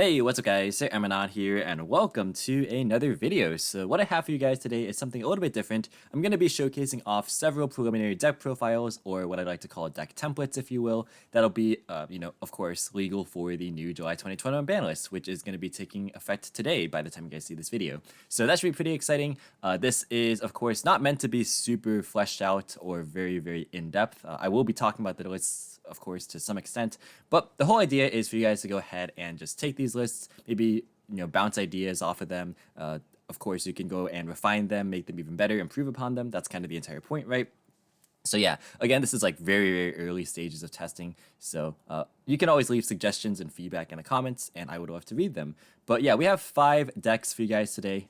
Hey, what's up guys? Emanon here and welcome to another video. So what I have for you guys today is something a little bit different. I'm going to be showcasing off several preliminary deck profiles, or what I like to call deck templates, if you will. That'll be, of course, legal for the new July 2021 ban list, which is going to be taking effect today by the time you guys see this video. So that should be pretty exciting. This is, of course, not meant to be super fleshed out or very in-depth. I will be talking about the lists, of course, to some extent, but the whole idea is for you guys to go ahead and just take these lists, maybe bounce ideas off of them. Of course, you can go and refine them, make them even better, improve upon them. That's kind of the entire point, right? So yeah, again, this is like very early stages of testing. So you can always leave suggestions and feedback in the comments, and I would love to read them. But yeah, we have 5 decks for you guys today,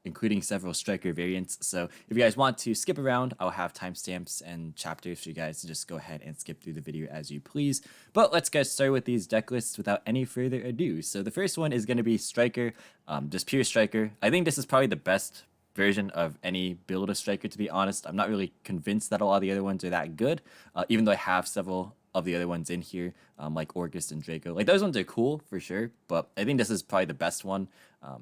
including several Striker variants. So if you guys want to skip around, I'll have timestamps and chapters for you guys to just go ahead and skip through the video as you please. But let's get started with these deck lists without any further ado. So the first one is going to be Striker, just pure Striker. I think this is probably the best version of any build of Striker, to be honest. I'm not really convinced that a lot of the other ones are that good, even though I have several of the other ones in here, like Orcust and Draco. Like, those ones are cool for sure, but I think this is probably the best one,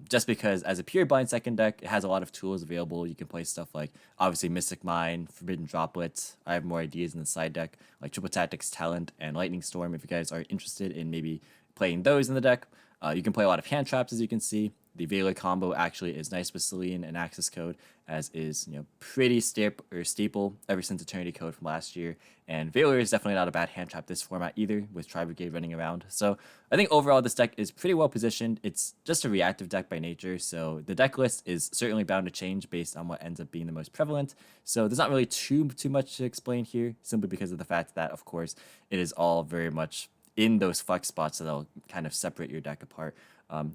just because as a pure blind second deck, it has a lot of tools available. You can play stuff like, obviously, Mystic Mine, Forbidden Droplet. I have more ideas in the side deck, like Triple Tactics Talent and Lightning Storm, if you guys are interested in maybe playing those in the deck. You can play a lot of hand traps, as you can see. The Veiler combo actually is nice with Celine and Access Code, as is pretty staple ever since Eternity Code from last year. And Veiler is definitely not a bad hand trap this format either, with Tri-Brigade running around. So I think overall this deck is pretty well positioned. It's just a reactive deck by nature, so the deck list is certainly bound to change based on what ends up being the most prevalent. So there's not really too much to explain here, simply because of the fact that, of course, it is all very much in those flex spots that'll kind of separate your deck apart.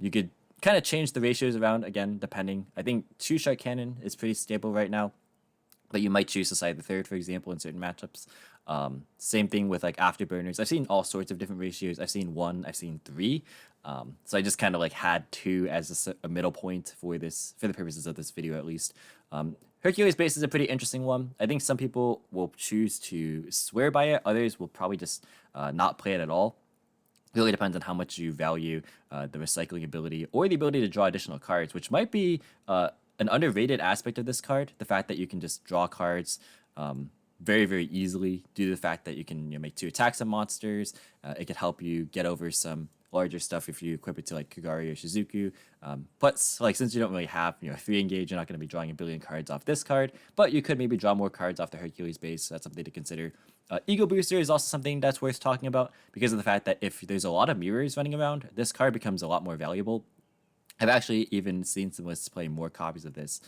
You could kind of change the ratios around, again, depending. I think 2-shot cannon is pretty stable right now, but you might choose to side the third, for example, in certain matchups. Same thing with like afterburners. I've seen all sorts of different ratios. I've seen 1, I've seen 3. So I just kind of like had 2 as a middle point for this, for the purposes of this video at least. Hercules base is a pretty interesting one. I think some people will choose to swear by it. Others will probably just not play it at all. It really depends on how much you value the recycling ability or the ability to draw additional cards, which might be an underrated aspect of this card. The fact that you can just draw cards very easily due to the fact that you can make 2 attacks on monsters. It could help you get over some larger stuff if you equip it to like Kagari or Shizuku. But like, since you don't really have 3 engage, you're not going to be drawing a billion cards off this card, but you could maybe draw more cards off the Hercules base. So that's something to consider. Ego Booster is also something that's worth talking about because of the fact that if there's a lot of mirrors running around, this card becomes a lot more valuable. I've actually even seen some lists play more copies of this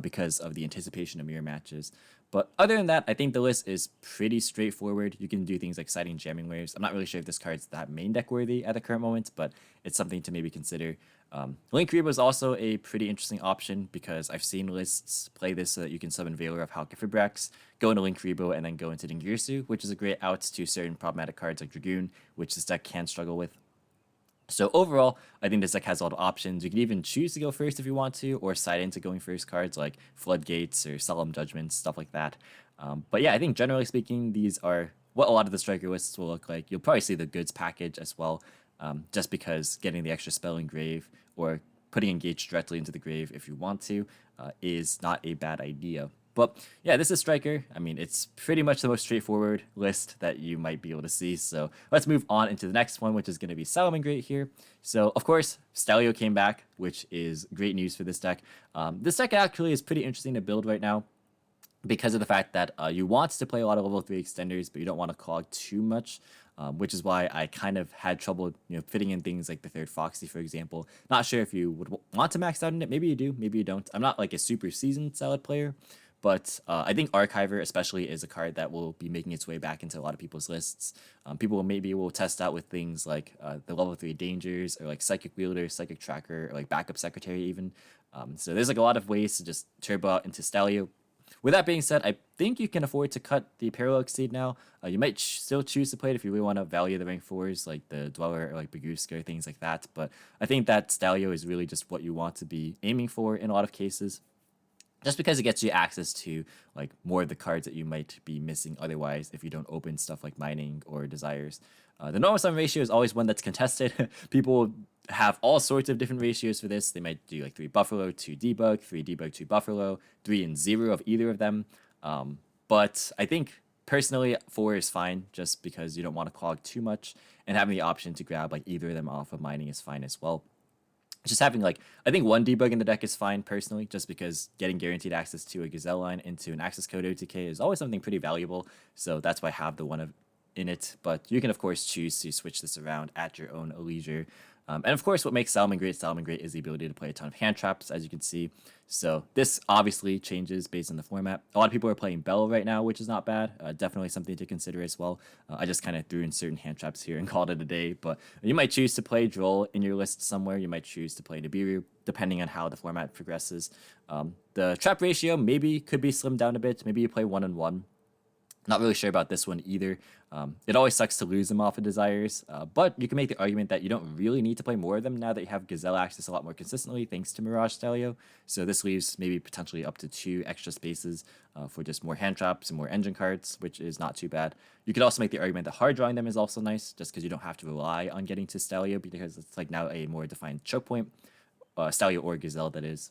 because of the anticipation of mirror matches. But other than that, I think the list is pretty straightforward. You can do things like citing jamming waves. I'm not really sure if this card's that main deck worthy at the current moment, but it's something to maybe consider. Link Rebo is also a pretty interesting option because I've seen lists play this so that you can summon Veiler of Halqifibrax, go into Link Rebo, and then go into Dingirsu, which is a great out to certain problematic cards like Dragoon, which this deck can struggle with. So overall, I think this deck has a lot of options. You can even choose to go first if you want to, or side into going first cards like Floodgates or Solemn Judgments, stuff like that. But yeah, I think generally speaking, these are what a lot of the Striker lists will look like. You'll probably see the goods package as well, just because getting the extra spell in grave or putting Engage directly into the grave if you want to is not a bad idea. But yeah, this is Striker. I mean, it's pretty much the most straightforward list that you might be able to see. So let's move on into the next one, which is going to be Salamangreat here. So of course, Stalio came back, which is great news for this deck. This deck actually is pretty interesting to build right now because of the fact that you want to play a lot of level 3 extenders, but you don't want to clog too much, which is why I kind of had trouble fitting in things like the third Foxy, for example. Not sure if you would want to max out in it. Maybe you do, maybe you don't. I'm not like a super seasoned Salad player, but I think Archiver especially is a card that will be making its way back into a lot of people's lists. People maybe will test out with things like the level 3 Dangers, or like Psychic Wielder, Psychic Tracker, or like Backup Secretary even. So there's like a lot of ways to just turbo out into Stalio. With that being said, I think you can afford to cut the Parallel Exceed now. You might still choose to play it if you really want to value the rank 4s, like the Dweller or like Baguska or things like that. But I think that Stalio is really just what you want to be aiming for in a lot of cases, just because it gets you access to like more of the cards that you might be missing otherwise if you don't open stuff like Mining or Desires. The normal summon ratio is always one that's contested. People have all sorts of different ratios for this. They might do like 3 Buffalo, 2 Debug, 3 Debug, 2 Buffalo, 3 and 0 of either of them. But I think personally 4 is fine just because you don't want to clog too much, and having the option to grab like either of them off of mining is fine as well. Just having like, I think 1 debug in the deck is fine personally, just because getting guaranteed access to a Gazelle line into an access code OTK is always something pretty valuable. So that's why I have the one of in it. But you can of course choose to switch this around at your own leisure. And of course, what makes Salamangreat is the ability to play a ton of hand traps, as you can see. So this obviously changes based on the format. A lot of people are playing Bell right now, which is not bad. Definitely something to consider as well. I just kind of threw in certain hand traps here and called it a day. But you might choose to play Droll in your list somewhere. You might choose to play Nibiru, depending on how the format progresses. The trap ratio maybe could be slimmed down a bit. Maybe you play 1-on-1. Not really sure about this one either. It always sucks to lose them off of Desires, but you can make the argument that you don't really need to play more of them now that you have Gazelle access a lot more consistently thanks to Mirage Stalio. So this leaves maybe potentially up to 2 extra spaces for just more hand traps and more engine cards, which is not too bad. You could also make the argument that hard drawing them is also nice, just because you don't have to rely on getting to Stalio, because it's like now a more defined choke point. Stalio or Gazelle, that is.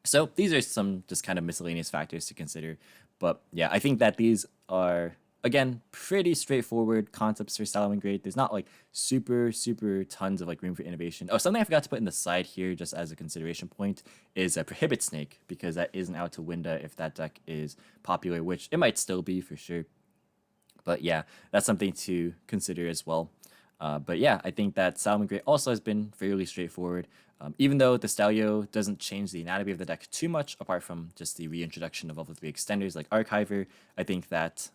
So these are some just kind of miscellaneous factors to consider. But yeah, I think that these are, again, pretty straightforward concepts for Salamangreat. There's not like super tons of like room for innovation. Oh, something I forgot to put in the side here just as a consideration point is a Prohibit Snake, because that isn't out to Winda if that deck is popular, which it might still be for sure. But yeah, that's something to consider as well. But yeah, I think that Salamangreat also has been fairly straightforward. Even though the Stalio doesn't change the anatomy of the deck too much, apart from just the reintroduction of level 3 extenders like Archiver, I think that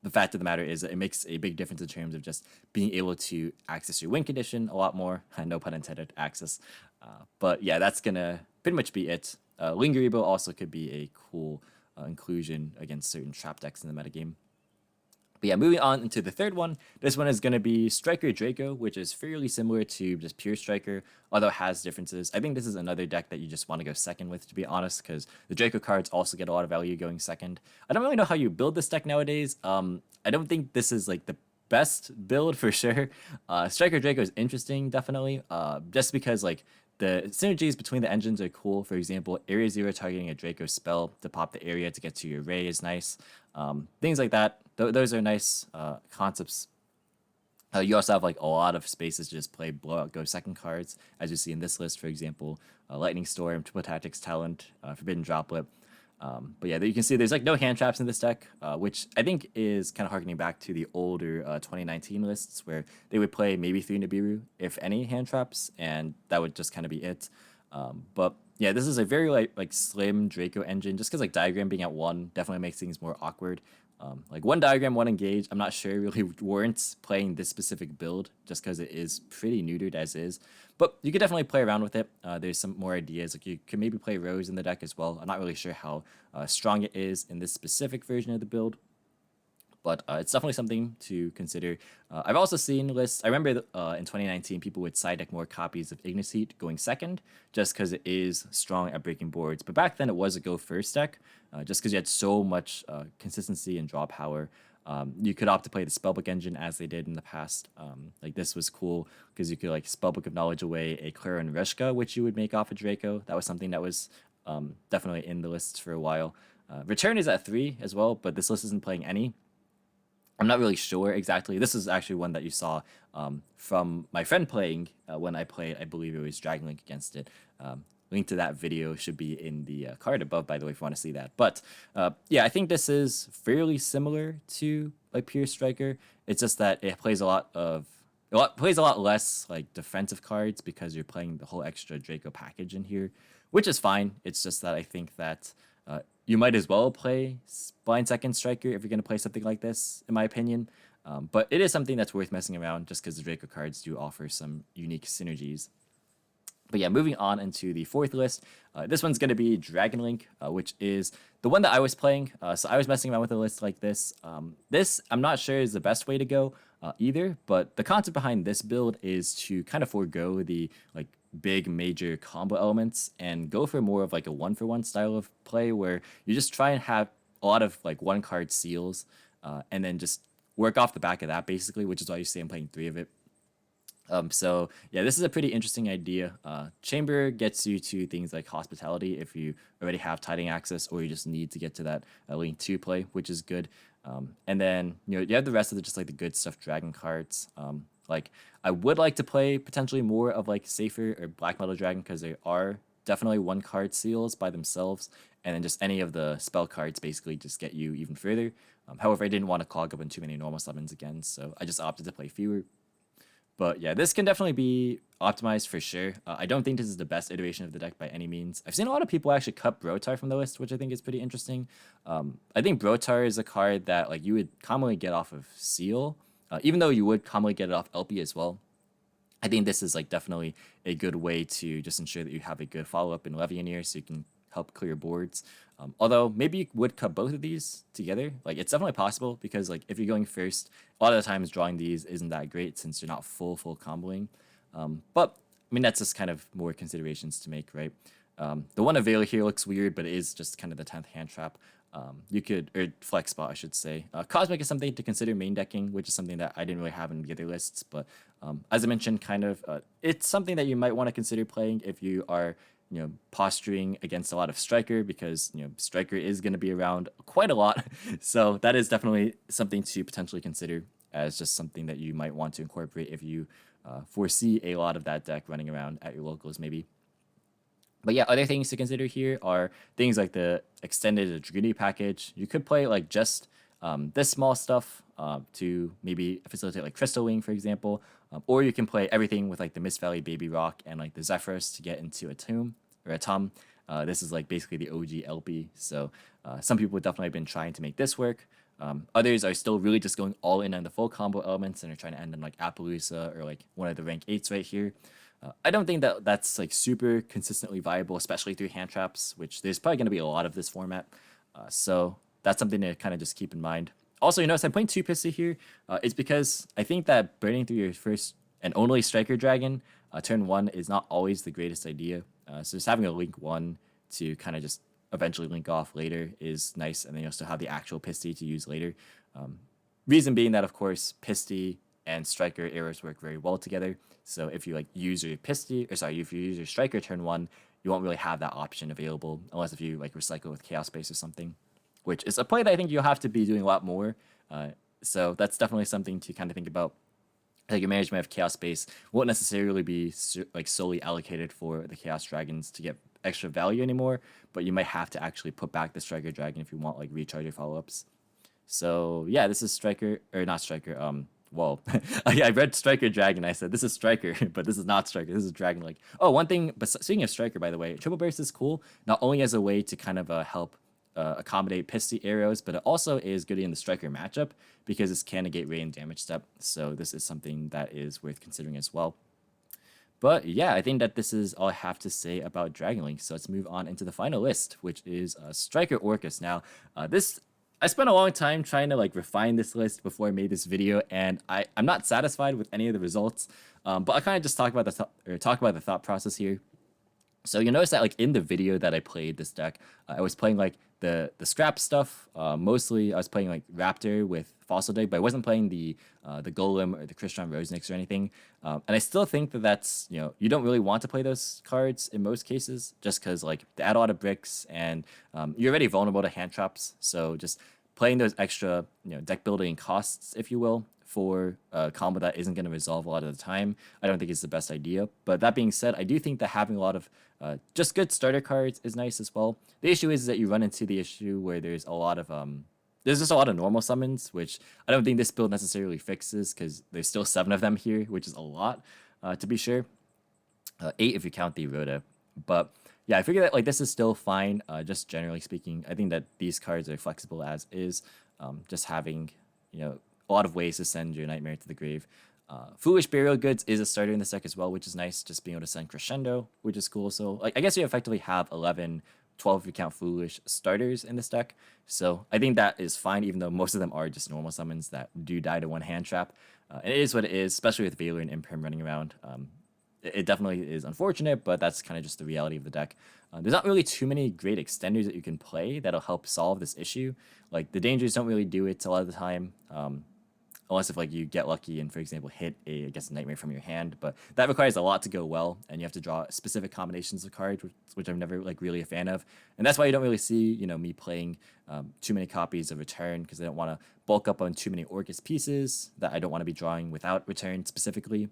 the fact of the matter is that it makes a big difference in terms of just being able to access your win condition a lot more. No pun intended, access. But yeah, that's going to pretty much be it. Lingeribo also could be a cool inclusion against certain trap decks in the metagame. But yeah, moving on into the third one, this one is going to be Striker Draco, which is fairly similar to just pure Striker, although it has differences. I think this is another deck that you just want to go second with, to be honest, because the Draco cards also get a lot of value going second. I don't really know how you build this deck nowadays. I don't think this is like the best build for sure. Striker Draco is interesting, definitely, just because like the synergies between the engines are cool. For example, Area 0 targeting a Draco spell to pop the area to get to your Ray is nice. Things like that. Those are nice concepts. You also have like a lot of spaces to just play blowout go second cards, as you see in this list, for example, Lightning Storm, Triple Tactics Talent, Forbidden Droplet. But yeah, you can see there's like no hand traps in this deck, which I think is kind of harkening back to the older 2019 lists where they would play maybe 3 Nibiru, if any hand traps, and that would just kind of be it. But yeah, this is a very like slim Draco engine, just because like Diagram being at 1 definitely makes things more awkward. Like 1 Diagram, 1 Engage, I'm not sure really warrants playing this specific build, just because it is pretty neutered as is. But you could definitely play around with it. There's some more ideas. Like you could maybe play Rose in the deck as well. I'm not really sure how strong it is in this specific version of the build, but it's definitely something to consider. I've also seen lists. I remember in 2019, people would side deck more copies of Ignis Heat going second, just because it is strong at breaking boards. But back then, it was a go first deck, just because you had so much consistency and draw power. You could opt to play the Spellbook engine as they did in the past. Like this was cool because you could like Spellbook of Knowledge away a Clara and Reshka, which you would make off a Draco. That was something that was definitely in the lists for a while. Return is at 3 as well, but this list isn't playing any. I'm not really sure exactly. This is actually one that you saw from my friend playing when I played. I believe it was Dragon Link against it. Link to that video should be in the card above, by the way, if you want to see that. But yeah, I think this is fairly similar to like pure Striker. It's just that it plays a lot less like defensive cards because you're playing the whole extra Draco package in here, which is fine. It's just that I think that you might as well play Blind Second Striker if you're going to play something like this, in my opinion. But it is something that's worth messing around just because the Draco cards do offer some unique synergies. But yeah, moving on into the fourth list, this one's going to be Dragon Link, which is the one that I was playing. So I was messing around with a list like this. This, I'm not sure, is the best way to go either, but the concept behind this build is to kind of forego the like big major combo elements and go for more of like a 1-for-1 style of play where you just try and have a lot of like 1-card seals and then just work off the back of that basically, which is why you see I'm playing 3 of it. So yeah, this is a pretty interesting idea. Chamber gets you to things like hospitality if you already have tiding access, or you just need to get to that link 2 play, which is good. And then you have the rest of the just like the good stuff dragon cards. Like I would like to play potentially more of like safer or black metal dragon because they are definitely 1 card seals by themselves, and then just any of the spell cards basically just get you even further. However, I didn't want to clog up in too many normal summons again, so I just opted to play fewer. But yeah, this can definitely be optimized for sure. I don't think this is the best iteration of the deck by any means. I've seen a lot of people actually cut Brotar from the list, which I think is pretty interesting. I think Brotar is a card that like you would commonly get off of Seal, even though you would commonly get it off LP as well. I think this is like definitely a good way to just ensure that you have a good follow-up in Levianeer so you can help clear boards. Although maybe you would cut both of these together. Like it's definitely possible because like if you're going first, a lot of the times drawing these isn't that great since you're not full comboing. But I mean that's just kind of more considerations to make, right? The one available here looks weird, but it is just kind of the 10th hand trap. You could, or flex spot, I should say. Cosmic is something to consider main decking, which is something that I didn't really have in the other lists. But as I mentioned, kind of, it's something that you might want to consider playing if you are, posturing against a lot of Striker, because, Striker is going to be around quite a lot. So that is definitely something to potentially consider as just something that you might want to incorporate if you foresee a lot of that deck running around at your locals, maybe. But yeah, other things to consider here are things like the extended Dragoon package. You could play like just this small stuff to maybe facilitate like Crystal Wing, for example. Or you can play everything with like the Mist Valley Baby Rock and like the Zephyros to get into a tomb or a tom. This is like basically the OG LP. So some people have definitely been trying to make this work. Others are still really just going all in on the full combo elements and are trying to end in like Appaloosa or like one of the rank 8s right here. I don't think that that's like super consistently viable, especially through hand traps, which there's probably going to be a lot of this format. So that's something to kind of just keep in mind. Also, you notice I'm playing 2 Pista here. It's because I think that burning through your first and only Striker Dragon turn 1 is not always the greatest idea. So just having a link 1 to kind of just eventually link off later is nice, and then you also have the actual Pisty to use later. Reason being that, of course, Pisty and Striker arrows work very well together. So if you like use your Pisty, or sorry, if you use your Striker turn 1, you won't really have that option available unless if you like recycle with Chaos Space or something, which is a play that I think you'll have to be doing a lot more. So that's definitely something to kind of think about. Like your management of Chaos Space won't necessarily be like solely allocated for the Chaos Dragons to get extra value anymore, but you might have to actually put back the Striker Dragon if you want like recharger follow-ups. So yeah, this is Striker, or not Striker, well, I read Striker Dragon. I said, this is Striker, but this is not Striker. This is Dragon. Like, oh, one thing, but speaking of Striker, by the way, Triple Burst is cool, not only as a way to kind of help accommodate Pisty arrows, but it also is good in the Striker matchup because this can negate rate and damage step. So this is something that is worth considering as well. But yeah, I think that this is all I have to say about Dragon Link. So let's move on into the final list, which is Striker Orcust. Now, I spent a long time trying to like refine this list before I made this video, and I'm not satisfied with any of the results. But I kind of just talk about the thought process here. So you notice that like in the video that I played this deck, I was playing like the scrap stuff. Mostly I was playing like Raptor with Fossil Deck, but I wasn't playing the Golem or the Christian Rosenix or anything. And I still think that that's, you don't really want to play those cards in most cases, just because like they add a lot of bricks and you're already vulnerable to hand traps. So just playing those extra, deck building costs, if you will, for a combo that isn't going to resolve a lot of the time, I don't think it's the best idea. But that being said, I do think that having a lot of just good starter cards is nice as well. The issue is that you run into the issue where there's a lot of there's just a lot of normal summons, which I don't think this build necessarily fixes because there's still 7 of them here, which is a lot to be sure. 8 if you count the Rhoda. But yeah, I figure that like this is still fine. Just generally speaking, I think that these cards are flexible as is. Just having a lot of ways to send your Nightmare to the grave. Foolish Burial Goods is a starter in this deck as well, which is nice. Just being able to send Crescendo, which is cool. So like I guess you effectively have 11, 12 if you count Foolish starters in this deck. So I think that is fine, even though most of them are just normal summons that do die to one hand trap. And it is what it is, especially with Valor and Imprim running around. It definitely is unfortunate, but that's kind of just the reality of the deck. There's not really too many great extenders that you can play that'll help solve this issue. Like the Dangers don't really do it a lot of the time. unless if like you get lucky and, for example, hit a, I guess, nightmare from your hand. But that requires a lot to go well, and you have to draw specific combinations of cards, which I'm never like really a fan of. And that's why you don't really see, you know, me playing too many copies of Return, because I don't want to bulk up on too many Orcust pieces that I don't want to be drawing without Return specifically.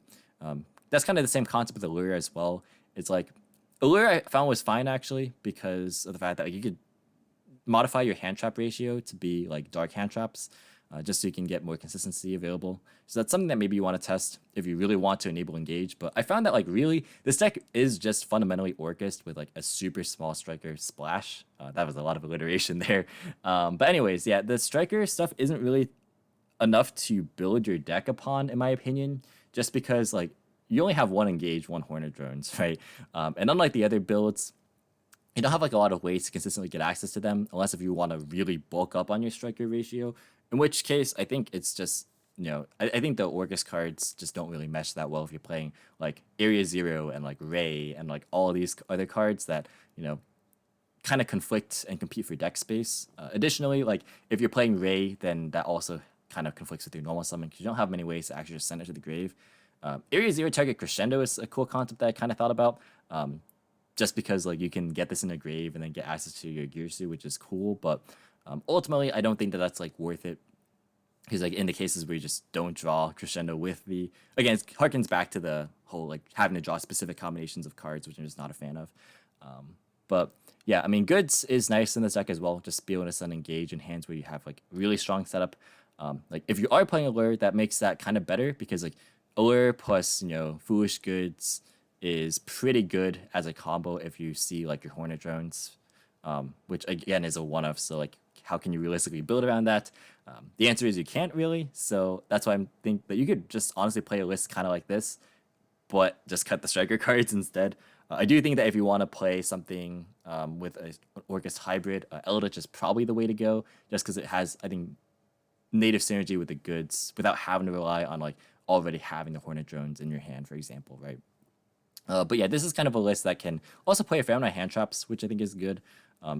That's kind of the same concept with Allure as well. It's like Allure I found was fine actually, because of the fact that like, you could modify your hand trap ratio to be like dark hand traps, just so you can get more consistency available. So that's something that maybe you want to test if you really want to enable engage. But I found that like really this deck is just fundamentally Orcust with like a super small striker splash. That was a lot of alliteration there. But anyways, yeah, the striker stuff isn't really enough to build your deck upon, in my opinion, just because like you only have one engage, one Hornet drones, right? And unlike the other builds, you don't have like a lot of ways to consistently get access to them, unless if you want to really bulk up on your striker ratio, in which case I think it's just, you know, I think the Orcust cards just don't really mesh that well if you're playing like Area Zero and like Ray and like all of these other cards that, you know, kind of conflict and compete for deck space. Additionally, like if you're playing Ray, then that also kind of conflicts with your normal summon, because you don't have many ways to actually just send it to the grave. Area Zero target Crescendo is a cool concept that I kind of thought about. Just because like you can get this in a grave and then get access to your Gearsu, which is cool, but ultimately I don't think that that's like worth it, because like in the cases where you just don't draw Crescendo with the, again, it harkens back to the whole like having to draw specific combinations of cards, which I'm just not a fan of. But yeah, I mean, Goods is nice in this deck as well, just be able to send engage in hands where you have like really strong setup. Like if you are playing Allure, that makes that kind of better, because like Allure plus, you know, Foolish Goods is pretty good as a combo if you see like your Hornet drones, which again is a one-off. So like, how can you realistically build around that? The answer is you can't really. So that's why I think that you could just honestly play a list kind of like this, but just cut the striker cards instead. I do think that if you want to play something with an Orcust hybrid, Eldritch is probably the way to go, just because it has, I think, native synergy with the Goods without having to rely on like already having the Hornet drones in your hand, for example, right? But yeah, this is kind of a list that can also play a fair amount of hand traps, which I think is good.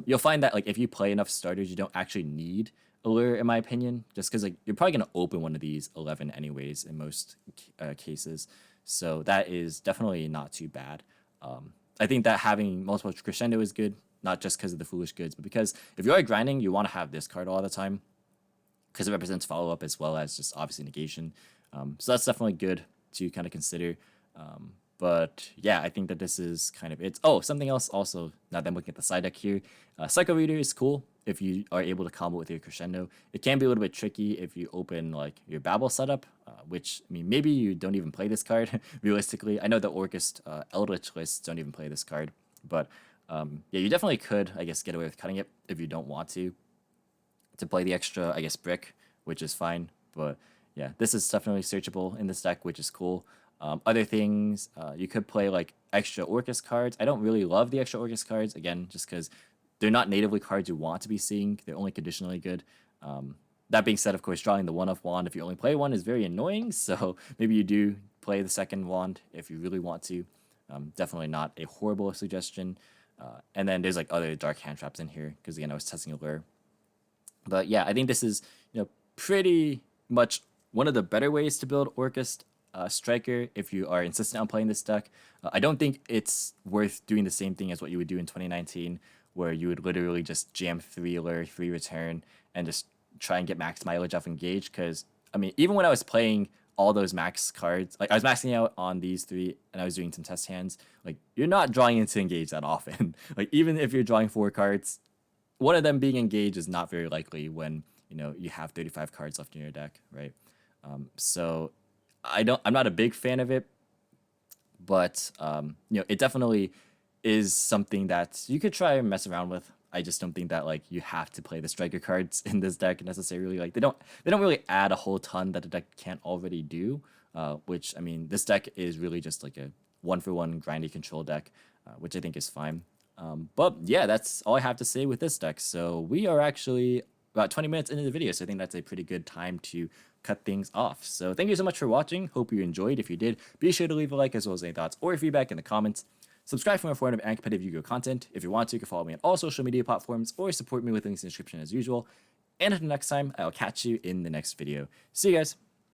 You'll find that like if you play enough starters, you don't actually need Allure, in my opinion, just because like you're probably gonna open one of these 11 anyways in most cases. So that is definitely not too bad. I think that having multiple Crescendo is good, not just because of the Foolish Goods, but because if you are grinding, you want to have this card all the time, because it represents follow up as well as just obviously negation. So that's definitely good to kind of consider. But yeah, I think that this is kind of it. Oh, something else also, now that I'm looking at the side deck here, Psycho Reader is cool if you are able to combo with your Crescendo. It can be a little bit tricky if you open like your Babel setup, which, I mean, maybe you don't even play this card, realistically. I know the Orcust Eldritch lists don't even play this card, but yeah, you definitely could, I guess, get away with cutting it if you don't want to play the extra, I guess, brick, which is fine. But yeah, this is definitely searchable in this deck, which is cool. Other things, you could play like extra Orcust cards. I don't really love the extra Orcust cards, again, just because they're not natively cards you want to be seeing. They're only conditionally good. That being said, of course, drawing the one-off wand if you only play one is very annoying, so maybe you do play the second wand if you really want to. Definitely not a horrible suggestion. And then there's like other dark hand traps in here, because again, I was testing Allure. But yeah, I think this is, you know, pretty much one of the better ways to build Orcust Striker if you are insistent on playing this deck. I don't think it's worth doing the same thing as what you would do in 2019, where you would literally just jam 3 Allure, 3 Return, and just try and get max mileage off Engage. Because, I mean, even when I was playing all those max cards, like I was maxing out on these 3 and I was doing some test hands, like you're not drawing into Engage that often. Like even if you're drawing 4 cards, one of them being Engage is not very likely when, you know, you have 35 cards left in your deck, right? So I'm not a big fan of it, but you know, it definitely is something that you could try and mess around with. I just don't think that like you have to play the striker cards in this deck necessarily. Like they don't really add a whole ton that the deck can't already do. Which, I mean, this deck is really just like a 1-for-1 grindy control deck, which I think is fine. But yeah, that's all I have to say with this deck. So we are actually about 20 minutes into the video, so I think that's a pretty good time to cut things off. So thank you so much for watching. Hope you enjoyed. If you did, be sure to leave a like as well as any thoughts or feedback in the comments. Subscribe for more informative and competitive Yu-Gi-Oh content. If you want to, you can follow me on all social media platforms or support me with links in the description as usual. And until next time, I'll catch you in the next video. See you guys.